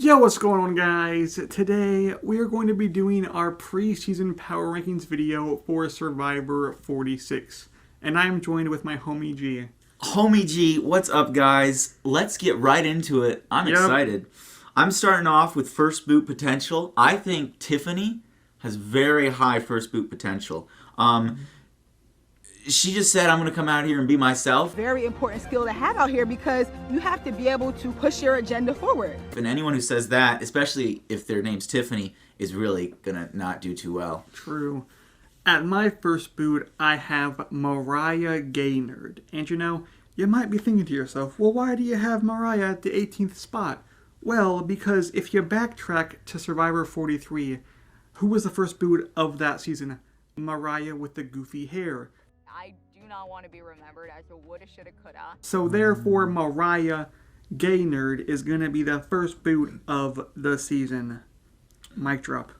Yo, what's going on, guys? Today we are going to be doing our preseason power rankings video for Survivor 46, and I am joined with my homie G. Homie G, what's up, guys? Let's get right into it. I'm Yep. excited. I'm starting off with first boot potential. I think Tiffany has very high first boot potential. She just said, I'm going to come out here and be myself. Very important skill to have out here because you have to be able to push your agenda forward. And anyone who says that, especially if their name's Tiffany, is really going to not do too well. True. At my first boot, I have Mariah Gaynard. And you might be thinking to yourself, well, why do you have Mariah at the 18th spot? Well, because if you backtrack to Survivor 43, who was the first boot of that season? Mariah with the goofy hair. I do not want to be remembered as a woulda, shoulda, coulda. So therefore, Mariah Gaynard is going to be the first boot of the season. Mic drop.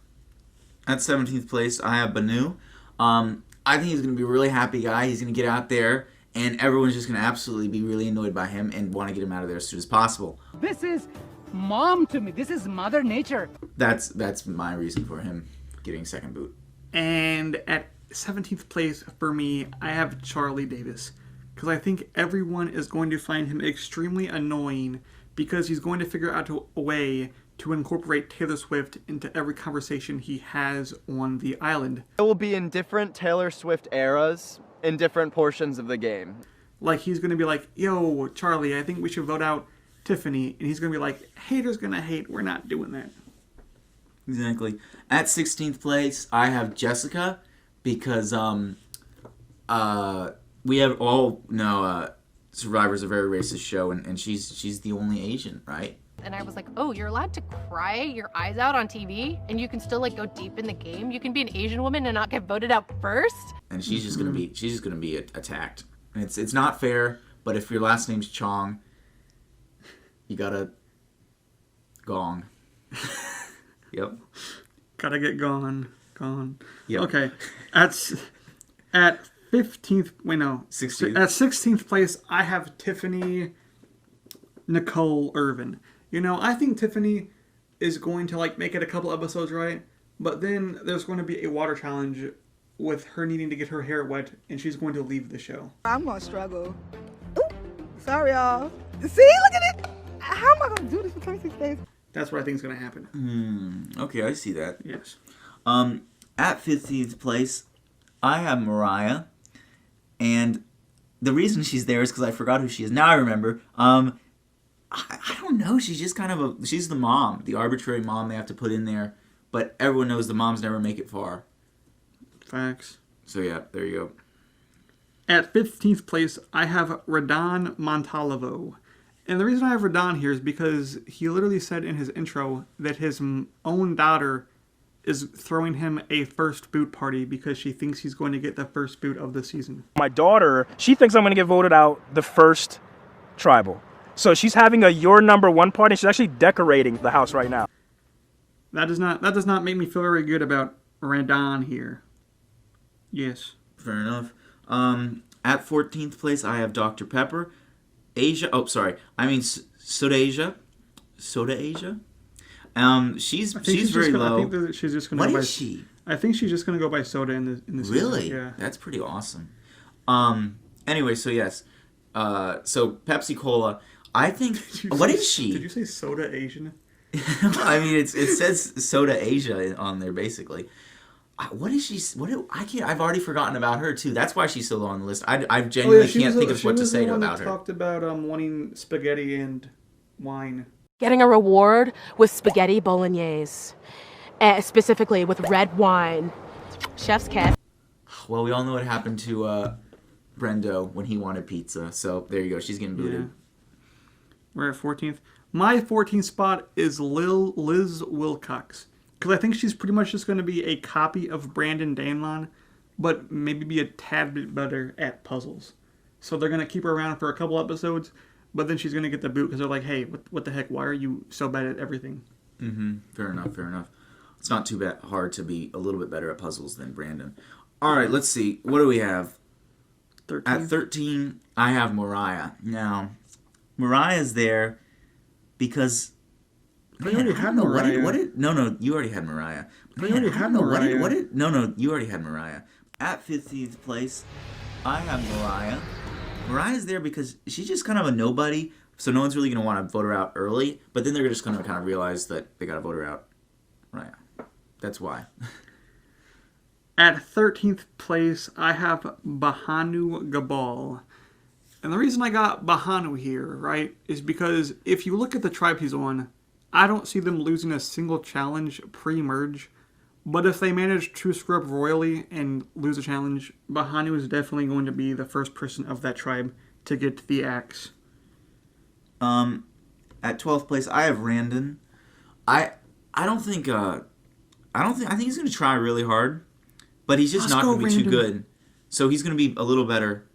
At 17th place, I have Banu. I think he's going to be a really happy guy. He's going to get out there, and everyone's just going to absolutely be really annoyed by him and want to get him out of there as soon as possible. This is mom to me. This is Mother Nature. That's my reason for him getting second boot. And at 17th place for me, I have Charlie Davis. Because I think everyone is going to find him extremely annoying because he's going to figure out a way to incorporate Taylor Swift into every conversation he has on the island. It will be in different Taylor Swift eras in different portions of the game. Like, he's going to be like, yo, Charlie, I think we should vote out Tiffany. And he's going to be like, haters going to hate. We're not doing that. Exactly. At 16th place, I have Jessica because we have all know Survivor's a very racist show, and she's the only Asian, right? And I was like, oh, you're allowed to cry your eyes out on TV and you can still go deep in the game. You can be an Asian woman and not get voted out first. And she's just gonna be attacked. And it's not fair, but if your last name's Chong, you gotta gong. Yep. Gotta get gone. Yep. Okay. At 15th, wait, no. 16th. At 16th place, I have Tiffany Nicole Irvin. I think Tiffany is going to make it a couple episodes, right? But then there's going to be a water challenge with her needing to get her hair wet, and she's going to leave the show. I'm gonna struggle. Ooh, sorry, y'all. See, look at it. How am I gonna do this for 26 days? That's what I think is going to happen. Okay, I see that. Yes. At 15th place, I have Mariah, and the reason she's there is because I forgot who she is. Now I remember. I don't know. She's just kind of she's the mom, the arbitrary mom they have to put in there. But everyone knows the moms never make it far. Facts. So yeah, there you go. At 15th place, I have Radon Montalvo. And the reason I have Radon here is because he literally said in his intro that his own daughter is throwing him a first boot party because she thinks he's going to get the first boot of the season. My daughter, she thinks I'm going to get voted out the first tribal. So she's having a your number one party. She's actually decorating the house right now. That does not make me feel very good about Radon here. Yes. Fair enough. At 14th place, I have Dr. Pepper. Asia. Oh, sorry. I mean Soda Asia. Soda Asia. She's very low. I think that she's just going to What go by. is she? I think she's just going to go by Soda in the season. Really? Yeah. That's pretty awesome. Anyway, so yes. So Pepsi Cola. I think. What is she? Did you say Soda Asian? I mean, it says Soda Asia on there basically. What is she? I've already forgotten about her too. That's why she's so low on the list. I genuinely can't think of what to say about her. Talked about wanting spaghetti and wine. Getting a reward with spaghetti bolognese, specifically with red wine. Chef's kiss. Well, we all know what happened to Brendo when he wanted pizza. So there you go. She's getting booted. Yeah. We're at 14th. My 14th spot is Liz Wilcox. Because I think she's pretty much just going to be a copy of Brandon Danlon, but maybe be a tad bit better at puzzles. So they're going to keep her around for a couple episodes, but then she's going to get the boot because they're like, hey, what the heck? Why are you so bad at everything? Fair enough. It's not too hard to be a little bit better at puzzles than Brandon. All right, let's see. What do we have? 13. At 13, I have Mariah. Now, Mariah's there because But you already had No, Mariah. no, you already had Mariah. But you already I had don't know, Mariah. no, you already had Mariah. At 15th place, I have Mariah. Mariah's there because she's just kind of a nobody, so no one's really going to want to vote her out early, but then they're just going to kind of realize that they got to vote her out. Mariah. That's why. At 13th place, I have Bahanu Gabal. And the reason I got Bahanu here, right, is because if you look at the tribe he's on, I don't see them losing a single challenge pre-merge. But if they manage to screw up royally and lose a challenge, Bahanu is definitely going to be the first person of that tribe to get the axe. At 12th place, I have Randon. I think he's going to try really hard, but he's just Let's not go, going to be too Randon. good. So he's going to be a little better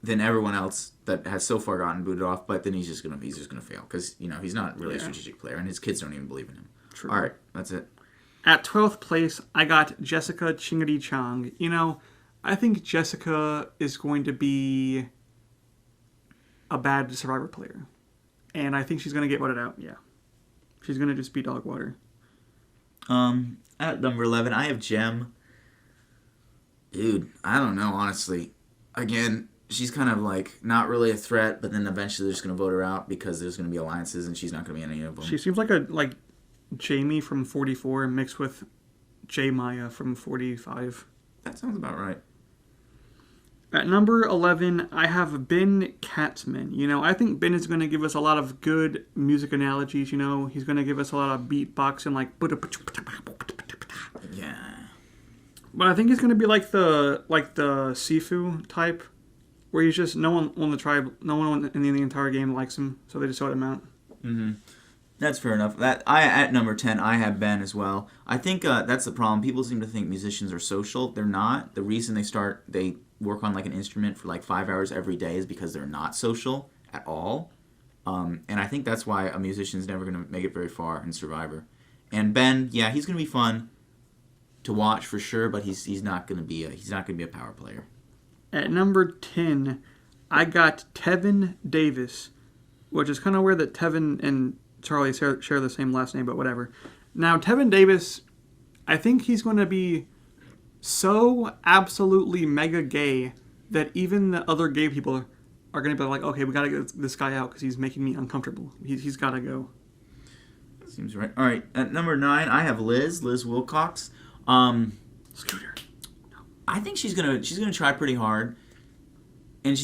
than everyone else that has so far gotten booted off, but then he's just going to fail because, he's not really a strategic player and his kids don't even believe in him. True. All right, that's it. At 12th place, I got Jessica Chingadi Chang. I think Jessica is going to be a bad Survivor player. And I think she's going to get voted out, yeah. She's going to just be dog water. At number 11, I have Jem. Dude, I don't know, honestly. Again, she's kind of like not really a threat, but then eventually they're just going to vote her out because there's going to be alliances and she's not going to be in any of them. She seems like Jamie from 44 mixed with J Maya from 45. That sounds about right. At number 11, I have Ben Katzman. I think Ben is going to give us a lot of good music analogies. He's going to give us a lot of beatboxing, like. Yeah. But I think he's going to be like the Sifu type, where he's just no one on the tribe, no one in the entire game likes him, so they just vote him out. Mm-hmm. That's fair enough. At number 10, I have Ben as well. I think that's the problem. People seem to think musicians are social. They're not. The reason they work on like an instrument for like 5 hours every day is because they're not social at all. And I think that's why a musician's never going to make it very far in Survivor. And Ben, yeah, he's going to be fun to watch for sure, but he's not going to be a power player. At number 10, I got Tevin Davis, which is kind of weird that Tevin and Charlie share the same last name, but whatever. Now, Tevin Davis, I think he's going to be so absolutely mega gay that even the other gay people are going to be like, okay, we got to get this guy out because he's making me uncomfortable. He's got to go. Seems right. All right, at number 9, I have Liz Wilcox. Scooter. I think she's gonna try pretty hard, and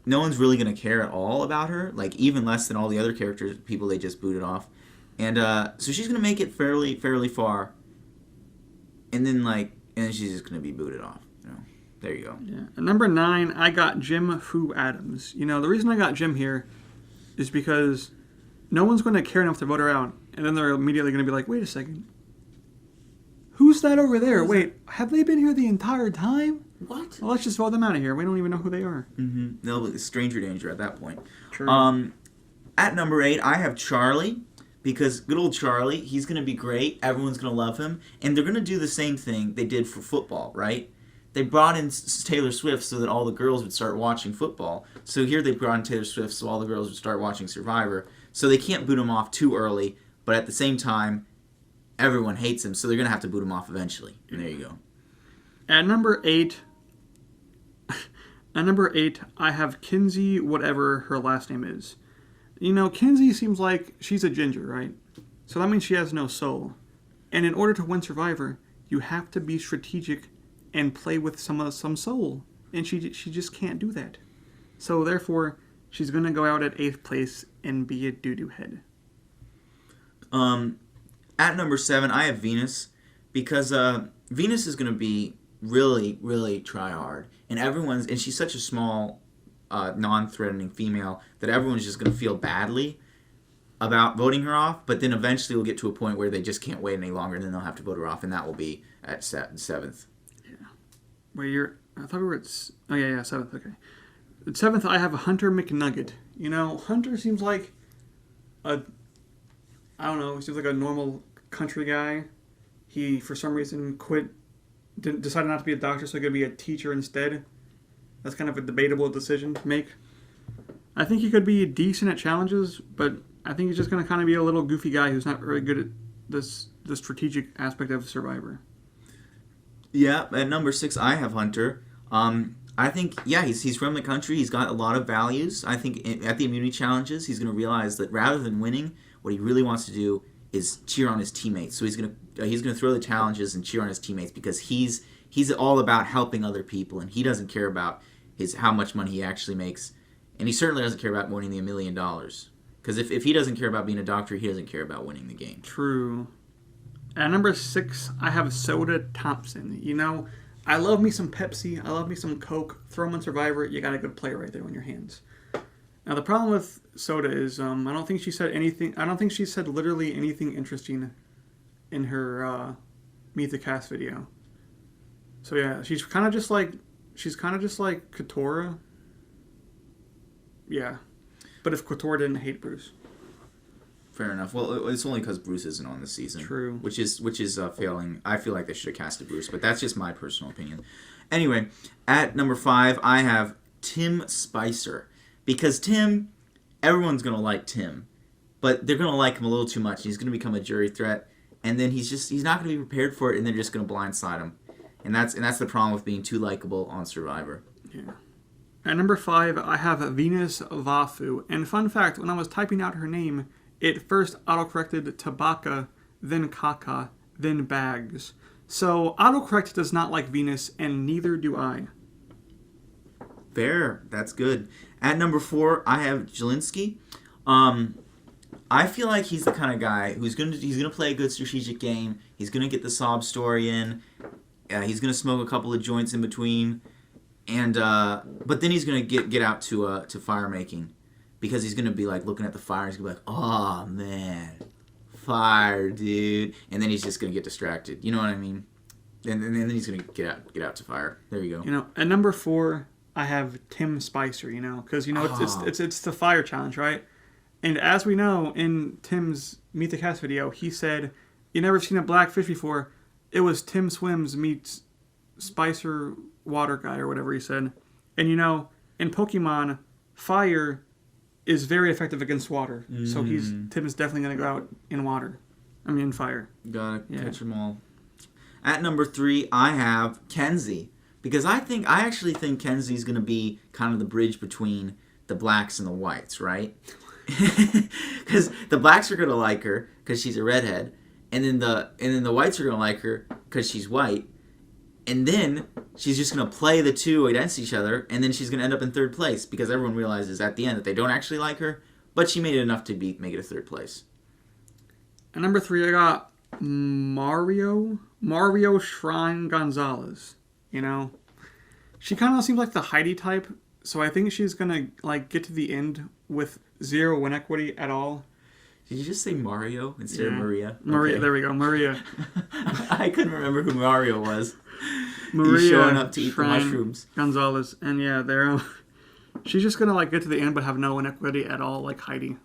no one's really gonna care at all about her, like even less than all the other people they just booted off, and so she's gonna make it fairly far, and then she's just gonna be booted off. There you go. Yeah. At number 9, I got Jim Fu Adams. The reason I got Jim here is because no one's going to care enough to vote her out, and then they're immediately going to be like, wait a second. Who's that over there? Wait, have they been here the entire time? What? Well, let's just vote them out of here. We don't even know who they are. Mm-hmm. They'll be stranger danger at that point. True. At number 8, I have Charlie, because good old Charlie, he's going to be great. Everyone's going to love him. And they're going to do the same thing they did for football, right? They brought in Taylor Swift so that all the girls would start watching football. So here they brought in Taylor Swift so all the girls would start watching Survivor. So they can't boot him off too early, but at the same time, everyone hates him, so they're going to have to boot him off eventually. And there you go. At number 8, I have Kinsey, whatever her last name is. Kinsey seems like she's a ginger, right? So that means she has no soul. And in order to win Survivor, you have to be strategic and play with some soul. And she just can't do that. So therefore, she's going to go out at 8th place and be a doo-doo head. At number 7, I have Venus, because Venus is going to be really, really try hard. And she's such a small, non-threatening female that everyone's just going to feel badly about voting her off, but then eventually we'll get to a point where they just can't wait any longer, and then they'll have to vote her off, and that will be at 7th. Yeah. Wait, I thought we were at... Oh, yeah, 7th, okay. At 7th, I have Hunter McNugget. Hunter seems like I don't know, he seems like a normal country guy. He, for some reason, decided not to be a doctor, so he could be a teacher instead. That's kind of a debatable decision to make. I think he could be decent at challenges, but I think he's just going to kind of be a little goofy guy who's not very good at the strategic aspect of Survivor. Yeah, at number 6, I have Hunter. I think, yeah, he's from the country. He's got a lot of values. I think at the immunity challenges, he's going to realize that rather than winning, what he really wants to do is cheer on his teammates. So he's going to throw the challenges and cheer on his teammates because he's all about helping other people, and he doesn't care about how much money he actually makes, and he certainly doesn't care about winning the $1 million. Because if he doesn't care about being a doctor, he doesn't care about winning the game. True. At number 6, I have Soda Thompson. You know, I love me some Pepsi. I love me some Coke. Throw them on Survivor. You got a good player right there on your hands. Now, the problem with Soda is I don't think she said anything. I don't think she said literally anything interesting in her Meet the Cast video. So, yeah, she's kind of just like Katora. Yeah. But if Katora didn't hate Bruce. Fair enough. Well, it's only because Bruce isn't on this season. True. Which is failing. I feel like they should have casted Bruce, but that's just my personal opinion. Anyway, at number 5, I have Tim Spicer. Because Tim, everyone's going to like Tim. But they're going to like him a little too much. He's going to become a jury threat. And then he's not going to be prepared for it, and they're just going to blindside him. And that's the problem with being too likable on Survivor. Yeah. At number 5, I have Venus Vafu. And fun fact, when I was typing out her name, it first autocorrected to Baka, then Kaka, then Bags. So autocorrect does not like Venus, and neither do I. Fair. That's good. At number 4, I have Jelinski. I feel like he's the kind of guy who's gonna play a good strategic game. He's gonna get the sob story in. He's gonna smoke a couple of joints in between, and but then he's gonna get out to fire making. Because he's going to be, like, looking at the fire. He's going to be like, oh, man. Fire, dude. And then he's just going to get distracted. You know what I mean? And then he's going to get out to fire. There you go. You know, at number 4, I have Tim Spicer, you know. Because, you know, it's the fire challenge, right? And as we know, in Tim's Meet the Cast video, he said, you never seen a black fish before. It was Tim Swims meets Spicer Water Guy, or whatever he said. And, you know, in Pokemon, fire is very effective against water. So Tim is definitely going to go out in water. I mean, in fire. Gotta catch them all. At number 3, I have Kenzie. Because I actually think Kenzie's going to be kind of the bridge between the blacks and the whites, right? Because the blacks are going to like her because she's a redhead. And then the whites are going to like her because she's white. And then she's just going to play the two against each other, and then she's going to end up in 3rd place because everyone realizes at the end that they don't actually like her, but she made it enough to make it a 3rd place. At number 3, I got Mario Shrine Gonzalez. You know, she kind of seems like the Heidi type, so I think she's going to like get to the end with 0 win equity at all. Did you just say Mario instead of Maria? Maria, okay. There we go, Maria. I couldn't remember who Mario was. Maria He's showing up to eat the Shrine mushrooms. Gonzalez, and yeah, she's just gonna like get to the end but have no inequity at all, like Heidi.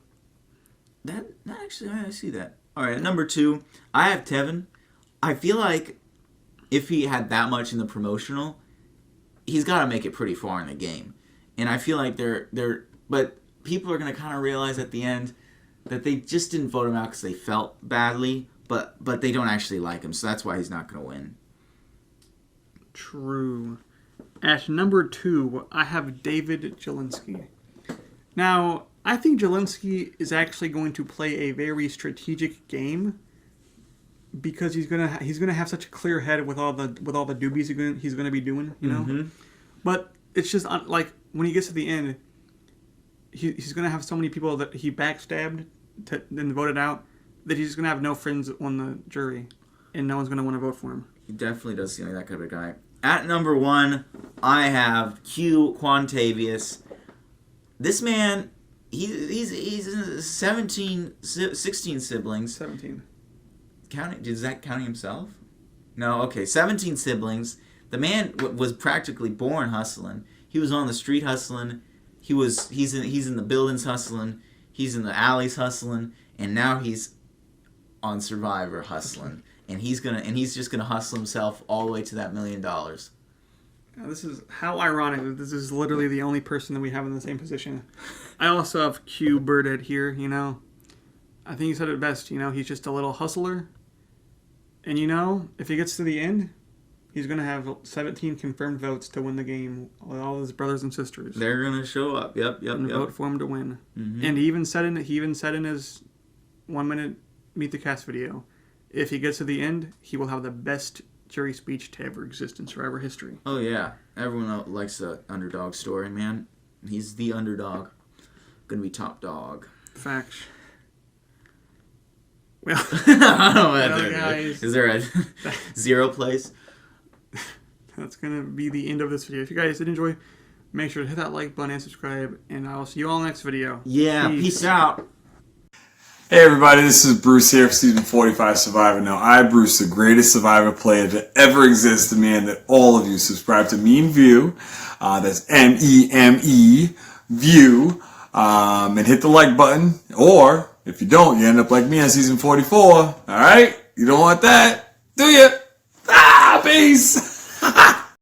That actually, I see that. All right, at number 2, I have Tevin. I feel like if he had that much in the promotional, he's got to make it pretty far in the game, and I feel like but people are gonna kind of realize at the end that they just didn't vote him out because they felt badly, but they don't actually like him, so that's why he's not gonna win. True. At number 2, I have David Jelinski. Now, I think Jelinski is actually going to play a very strategic game because he's gonna have such a clear head with all the doobies he's gonna be doing, you know. Mm-hmm. But it's just like when he gets to the end, he's gonna have so many people that he backstabbed and voted out that he's gonna have no friends on the jury, and no one's gonna want to vote for him. He definitely does seem like that kind of a guy. At number 1, I have Q Quantavious. This man, he's 16 siblings. 17. Is that counting himself? No, okay, 17 siblings. The man was practically born hustling. He was on the street hustling. He's in the buildings hustling. He's in the alleys hustling, and now he's on Survivor hustling. And he's just gonna hustle himself all the way to that $1 million. Now, this is how ironic that this is literally the only person that we have in the same position. I also have Q Birdhead here, you know. I think he said it best. You know, he's just a little hustler. And, you know, if he gets to the end, he's going to have 17 confirmed votes to win the game with all his brothers and sisters. They're gonna show up. Yep. And vote for him to win. Mm-hmm. And he even said in his 1 minute Meet the Cast video, if he gets to the end, he will have the best jury speech to ever exist in Survivor history. Oh yeah, everyone likes the underdog story, man. He's the underdog. Gonna be top dog. Facts. Well, I don't know what well, there guys, is there a zero place? that's gonna be the end of this video. If you guys did enjoy, make sure to hit that like button and subscribe, and I'll see you all next video. Yeah, peace out. Hey everybody, this is Bruce here for Season 45 Survivor. Now, I, Bruce, the greatest Survivor player to ever exist, demand that all of you subscribe to Meme View. That's M-E-M-E, View, and hit the like button. Or, if you don't, you end up like me on Season 44. Alright? You don't want that, do you? Peace!